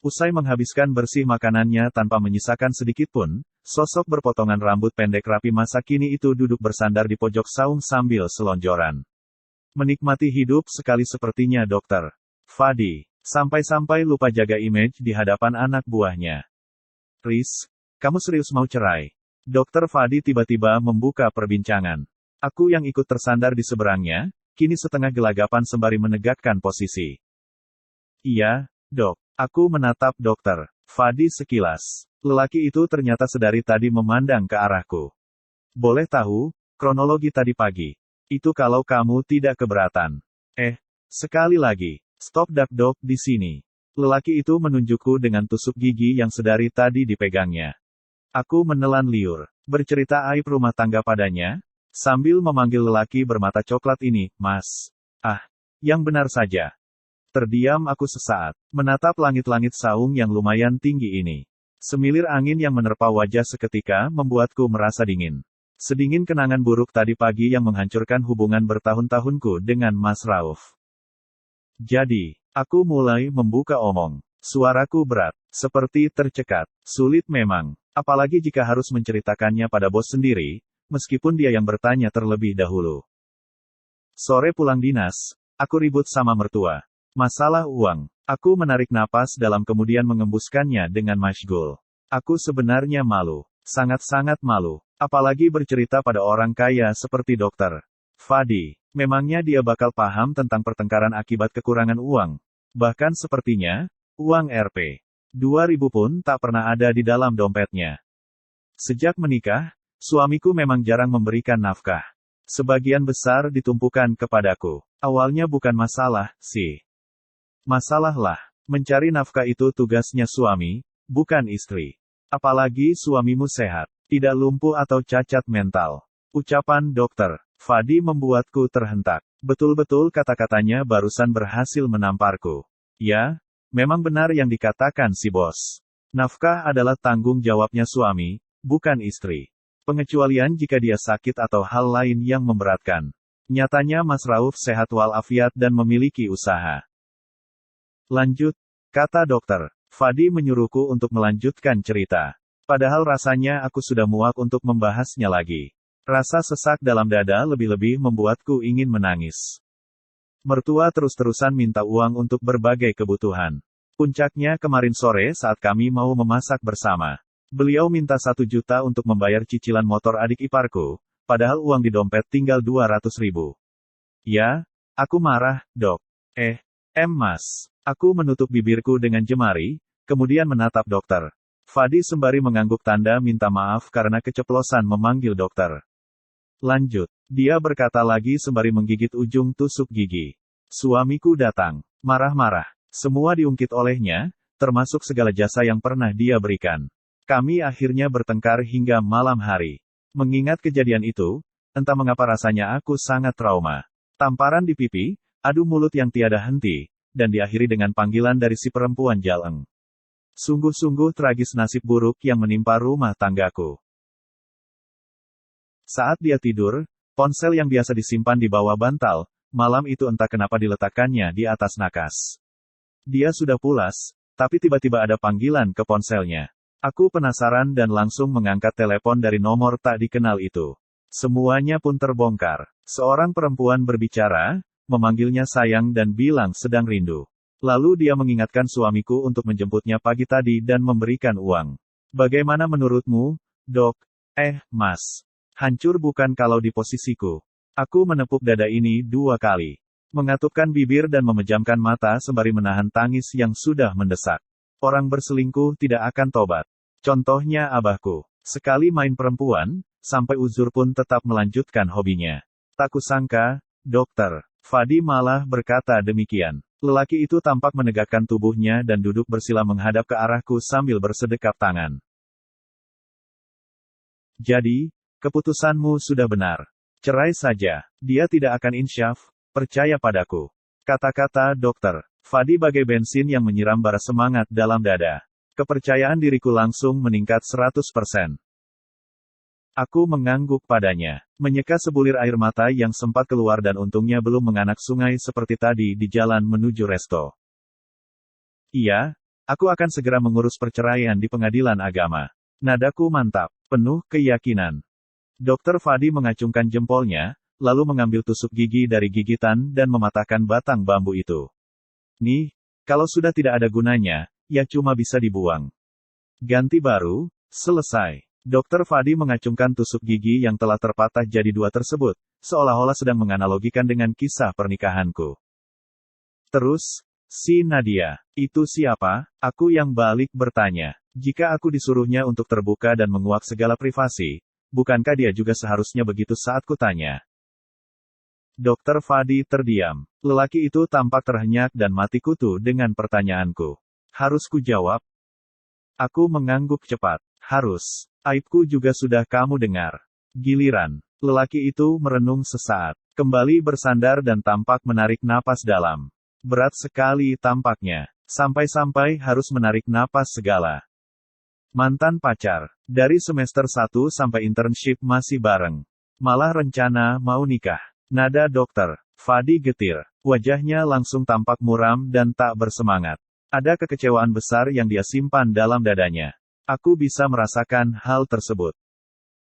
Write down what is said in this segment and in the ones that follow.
Usai menghabiskan bersih makanannya tanpa menyisakan sedikit pun, sosok berpotongan rambut pendek rapi masa kini itu duduk bersandar di pojok saung sambil selonjoran. Menikmati hidup sekali sepertinya Dokter Fadi. Sampai-sampai lupa jaga image di hadapan anak buahnya. Riz, kamu serius mau cerai? Dokter Fadi tiba-tiba membuka perbincangan. Aku yang ikut tersandar di seberangnya, kini setengah gelagapan sembari menegakkan posisi. Iya, dok. Aku menatap Dokter Fadi sekilas. Lelaki itu ternyata sedari tadi memandang ke arahku. Boleh tahu, kronologi tadi pagi. Itu kalau kamu tidak keberatan. Sekali lagi. Stop dak-dok di sini. Lelaki itu menunjukku dengan tusuk gigi yang sedari tadi dipegangnya. Aku menelan liur, bercerita aib rumah tangga padanya, sambil memanggil lelaki bermata coklat ini, Mas. Yang benar saja. Terdiam aku sesaat, menatap langit-langit saung yang lumayan tinggi ini. Semilir angin yang menerpa wajah seketika membuatku merasa dingin. Sedingin kenangan buruk tadi pagi yang menghancurkan hubungan bertahun-tahunku dengan Mas Rauf. Jadi, aku mulai membuka omong. Suaraku berat, seperti tercekat. Sulit memang, apalagi jika harus menceritakannya pada bos sendiri, meskipun dia yang bertanya terlebih dahulu. Sore pulang dinas, aku ribut sama mertua. Masalah uang. Aku menarik napas dalam kemudian mengembuskannya dengan masyghul. Aku sebenarnya malu. Sangat-sangat malu. Apalagi bercerita pada orang kaya seperti Dokter Fadi. Memangnya dia bakal paham tentang pertengkaran akibat kekurangan uang. Bahkan sepertinya, uang Rp. 2000 pun tak pernah ada di dalam dompetnya. Sejak menikah, suamiku memang jarang memberikan nafkah. Sebagian besar ditumpukan kepadaku. Awalnya bukan masalah, sih. Masalah lah. Mencari nafkah itu tugasnya suami, bukan istri. Apalagi suamimu sehat, tidak lumpuh atau cacat mental. Ucapan Dokter Fadi membuatku terhentak. Betul-betul kata-katanya barusan berhasil menamparku. Ya, memang benar yang dikatakan si bos. Nafkah adalah tanggung jawabnya suami, bukan istri. Pengecualian jika dia sakit atau hal lain yang memberatkan. Nyatanya Mas Rauf sehat walafiat dan memiliki usaha. Lanjut, kata Dokter Fadi menyuruhku untuk melanjutkan cerita. Padahal rasanya aku sudah muak untuk membahasnya lagi. Rasa sesak dalam dada lebih-lebih membuatku ingin menangis. Mertua terus-terusan minta uang untuk berbagai kebutuhan. Puncaknya kemarin sore saat kami mau memasak bersama. Beliau minta 1 juta untuk membayar cicilan motor adik iparku, padahal uang di dompet tinggal 200.000. Ya, aku marah, Dok. Mas. Aku menutup bibirku dengan jemari, kemudian menatap Dokter Fadi sembari mengangguk tanda minta maaf karena keceplosan memanggil dokter. Lanjut, dia berkata lagi sembari menggigit ujung tusuk gigi. Suamiku datang, marah-marah. Semua diungkit olehnya, termasuk segala jasa yang pernah dia berikan. Kami akhirnya bertengkar hingga malam hari. Mengingat kejadian itu, entah mengapa rasanya aku sangat trauma. Tamparan di pipi, adu mulut yang tiada henti, dan diakhiri dengan panggilan dari si perempuan jaleng. Sungguh-sungguh tragis nasib buruk yang menimpa rumah tanggaku. Saat dia tidur, ponsel yang biasa disimpan di bawah bantal, malam itu entah kenapa diletakkannya di atas nakas. Dia sudah pulas, tapi tiba-tiba ada panggilan ke ponselnya. Aku penasaran dan langsung mengangkat telepon dari nomor tak dikenal itu. Semuanya pun terbongkar. Seorang perempuan berbicara, memanggilnya sayang dan bilang sedang rindu. Lalu dia mengingatkan suamiku untuk menjemputnya pagi tadi dan memberikan uang. Bagaimana menurutmu, Dok? Mas. Hancur bukan kalau di posisiku. Aku menepuk dada ini 2 kali. Mengatupkan bibir dan memejamkan mata sembari menahan tangis yang sudah mendesak. Orang berselingkuh tidak akan tobat. Contohnya abahku. Sekali main perempuan, sampai uzur pun tetap melanjutkan hobinya. Tak kusangka, Dokter Fadi malah berkata demikian. Lelaki itu tampak menegakkan tubuhnya dan duduk bersila menghadap ke arahku sambil bersedekap tangan. Jadi, keputusanmu sudah benar. Cerai saja. Dia tidak akan insyaf, percaya padaku. Kata-kata Dokter Fadi bagai bensin yang menyiram bara semangat dalam dada. Kepercayaan diriku langsung meningkat 100%. Aku mengangguk padanya, menyeka sebulir air mata yang sempat keluar dan untungnya belum menganak sungai seperti tadi di jalan menuju resto. Iya, Aku akan segera mengurus perceraian di pengadilan agama. Nadaku mantap, penuh keyakinan. Dokter Fadi mengacungkan jempolnya, lalu mengambil tusuk gigi dari gigitan dan mematahkan batang bambu itu. Nih, kalau sudah tidak ada gunanya, ya cuma bisa dibuang. Ganti baru, selesai. Dokter Fadi mengacungkan tusuk gigi yang telah terpatah jadi dua tersebut, seolah-olah sedang menganalogikan dengan kisah pernikahanku. Terus, si Nadia, itu siapa? Aku yang balik bertanya. Jika aku disuruhnya untuk terbuka dan menguak segala privasi, bukankah dia juga seharusnya begitu saat kutanya? Dokter Fadi terdiam. Lelaki itu tampak terhenyak dan mati kutu dengan pertanyaanku. Harus ku jawab? Aku mengangguk cepat. Harus. Aibku juga sudah kamu dengar. Giliran. Lelaki itu merenung sesaat. Kembali bersandar dan tampak menarik napas dalam. Berat sekali tampaknya. Sampai-sampai harus menarik napas segala. Mantan pacar. Dari semester 1 sampai internship masih bareng. Malah rencana mau nikah. Nada dokter Fadi getir. Wajahnya langsung tampak muram dan tak bersemangat. Ada kekecewaan besar yang dia simpan dalam dadanya. Aku bisa merasakan hal tersebut.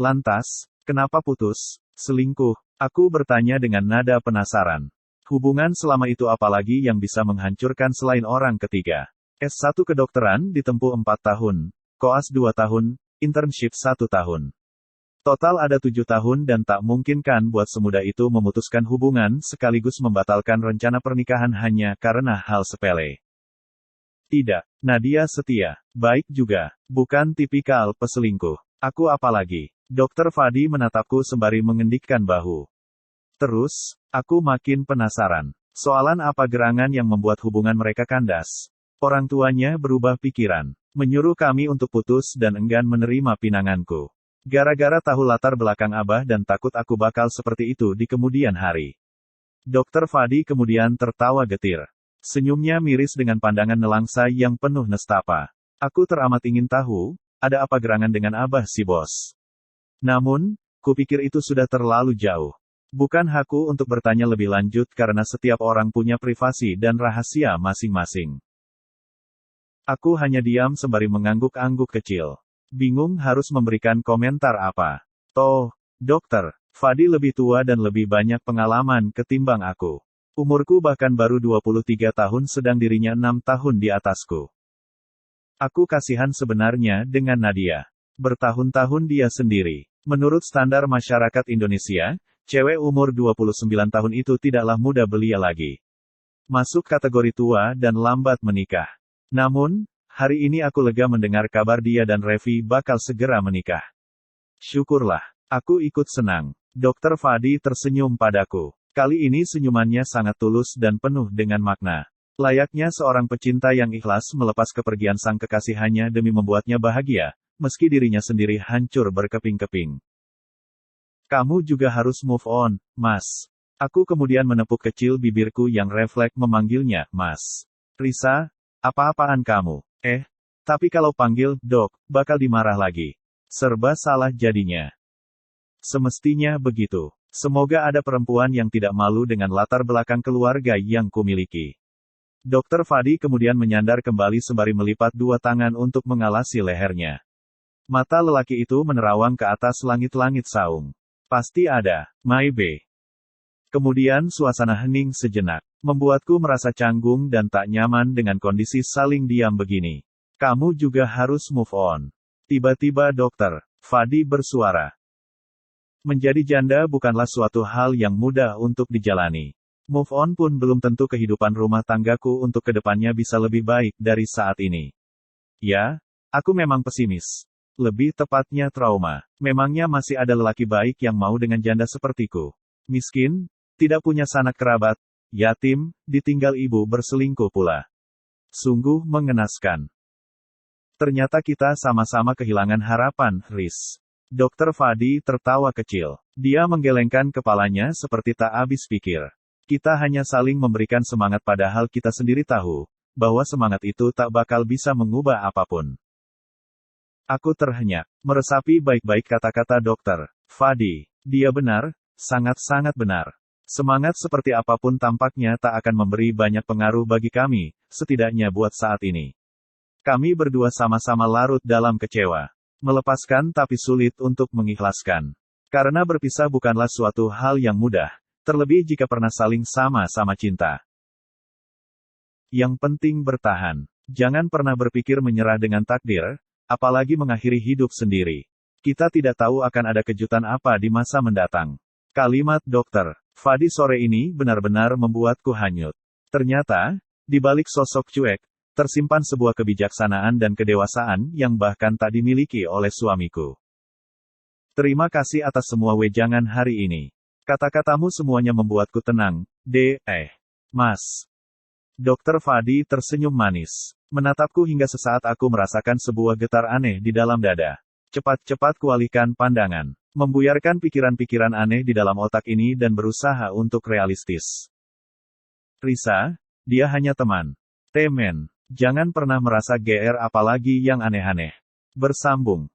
Lantas, kenapa putus? Selingkuh? Aku bertanya dengan nada penasaran. Hubungan selama itu apalagi yang bisa menghancurkan selain orang ketiga. S1 kedokteran ditempuh 4 tahun, koas 2 tahun, internship 1 tahun. Total ada 7 tahun dan tak mungkin kan buat semudah itu memutuskan hubungan sekaligus membatalkan rencana pernikahan hanya karena hal sepele. Tidak, Nadia setia, baik juga, bukan tipikal peselingkuh. Aku apalagi. Dokter Fadi menatapku sembari mengendikkan bahu. Terus, aku makin penasaran. Soalan apa gerangan yang membuat hubungan mereka kandas? Orang tuanya berubah pikiran. Menyuruh kami untuk putus dan enggan menerima pinanganku. Gara-gara tahu latar belakang Abah dan takut aku bakal seperti itu di kemudian hari. Dokter Fadi kemudian tertawa getir. Senyumnya miris dengan pandangan nelangsa yang penuh nestapa. Aku teramat ingin tahu, ada apa gerangan dengan Abah si bos. Namun, kupikir itu sudah terlalu jauh. Bukan hakku untuk bertanya lebih lanjut karena setiap orang punya privasi dan rahasia masing-masing. Aku hanya diam sembari mengangguk-angguk kecil. Bingung harus memberikan komentar apa. Toh, dokter, Fadi lebih tua dan lebih banyak pengalaman ketimbang aku. Umurku bahkan baru 23 tahun sedang dirinya 6 tahun di atasku. Aku kasihan sebenarnya dengan Nadia. Bertahun-tahun dia sendiri. Menurut standar masyarakat Indonesia, cewek umur 29 tahun itu tidaklah muda belia lagi. Masuk kategori tua dan lambat menikah. Namun, hari ini aku lega mendengar kabar dia dan Revi bakal segera menikah. Syukurlah, aku ikut senang. Dokter Fadi tersenyum padaku. Kali ini senyumannya sangat tulus dan penuh dengan makna. Layaknya seorang pecinta yang ikhlas melepas kepergian sang kekasih hanya demi membuatnya bahagia, meski dirinya sendiri hancur berkeping-keping. Kamu juga harus move on, Mas. Aku kemudian menepuk kecil bibirku yang refleks memanggilnya, Mas. Risa, apa-apaan kamu? Tapi kalau panggil, Dok, bakal dimarah lagi. Serba salah jadinya. Semestinya begitu. Semoga ada perempuan yang tidak malu dengan latar belakang keluarga yang kumiliki. Dokter Fadi kemudian menyandar kembali sembari melipat dua tangan untuk mengalasi lehernya. Mata lelaki itu menerawang ke atas langit-langit saung. Pasti ada, maybe. Kemudian suasana hening sejenak, membuatku merasa canggung dan tak nyaman dengan kondisi saling diam begini. Kamu juga harus move on. Tiba-tiba Dokter Fadi bersuara. Menjadi janda bukanlah suatu hal yang mudah untuk dijalani. Move on pun belum tentu kehidupan rumah tanggaku untuk kedepannya bisa lebih baik dari saat ini. Ya, aku memang pesimis. Lebih tepatnya trauma. Memangnya masih ada lelaki baik yang mau dengan janda sepertiku. Miskin, tidak punya sanak kerabat, yatim, ditinggal ibu berselingkuh pula. Sungguh mengenaskan. Ternyata kita sama-sama kehilangan harapan, Riz. Dokter Fadi tertawa kecil. Dia menggelengkan kepalanya seperti tak habis pikir. Kita hanya saling memberikan semangat padahal kita sendiri tahu, bahwa semangat itu tak bakal bisa mengubah apapun. Aku terhenyak, meresapi baik-baik kata-kata Dokter Fadi. Dia benar, sangat-sangat benar. Semangat seperti apapun tampaknya tak akan memberi banyak pengaruh bagi kami, setidaknya buat saat ini. Kami berdua sama-sama larut dalam kecewa. Melepaskan tapi sulit untuk mengikhlaskan. Karena berpisah bukanlah suatu hal yang mudah, terlebih jika pernah saling sama-sama cinta. Yang penting bertahan. Jangan pernah berpikir menyerah dengan takdir, apalagi mengakhiri hidup sendiri. Kita tidak tahu akan ada kejutan apa di masa mendatang. Kalimat Dr. Fadi sore ini benar-benar membuatku hanyut. Ternyata, di balik sosok cuek, tersimpan sebuah kebijaksanaan dan kedewasaan yang bahkan tak dimiliki oleh suamiku. Terima kasih atas semua wejangan hari ini. Kata-katamu semuanya membuatku tenang, Mas. Dr. Fadi tersenyum manis. Menatapku hingga sesaat aku merasakan sebuah getar aneh di dalam dada. Cepat-cepat kualihkan pandangan. Membuyarkan pikiran-pikiran aneh di dalam otak ini dan berusaha untuk realistis. Risa, dia hanya teman. Temen. Jangan pernah merasa GR apalagi yang aneh-aneh. Bersambung.